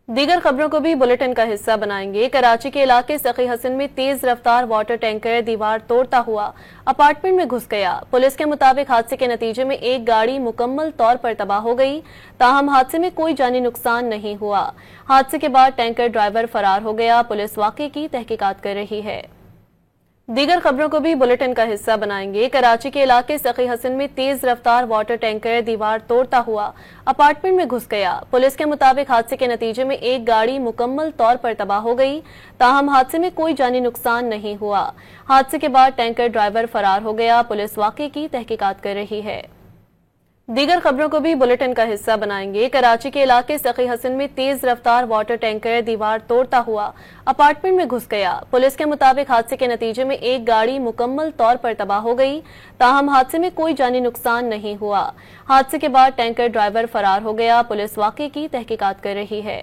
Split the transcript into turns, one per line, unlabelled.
दीगर खबरों को भी बुलेटिन का हिस्सा बनाएंगे। कराची के इलाके सखी हसन में तेज रफ्तार वाटर टैंकर दीवार तोड़ता हुआ अपार्टमेंट में घुस गया। पुलिस के मुताबिक हादसे के नतीजे में एक गाड़ी मुकम्मल तौर पर तबाह हो गई, ताहम हादसे में कोई जानी नुकसान नहीं हुआ। हादसे के बाद टैंकर ड्राइवर फरार हो गया। पुलिस वाक़े की तहकीकात कर रही है। दीगर खबरों को भी बुलेटिन का हिस्सा बनाएंगे। कराची के इलाके सखी हसन में तेज रफ्तार वाटर टैंकर दीवार तोड़ता हुआ अपार्टमेंट में घुस गया। पुलिस के मुताबिक हादसे के नतीजे में एक गाड़ी मुकम्मल तौर पर तबाह हो गई, ताहम हादसे में कोई जानी नुकसान नहीं हुआ। हादसे के बाद टैंकर ड्राइवर फरार हो गया। पुलिस वाक़े की तहकीकात कर रही है। दीगर खबरों को भी बुलेटिन का हिस्सा बनाएंगे। कराची के इलाके सखी हसन में तेज रफ्तार वाटर टैंकर दीवार तोड़ता हुआ अपार्टमेंट में घुस गया। पुलिस के मुताबिक हादसे के नतीजे में एक गाड़ी मुकम्मल तौर पर तबाह हो गई, ताहम हादसे में कोई जानी नुकसान नहीं हुआ। हादसे के बाद टैंकर ड्राइवर फरार हो गया। पुलिस वाक़े की तहकीकात कर रही है।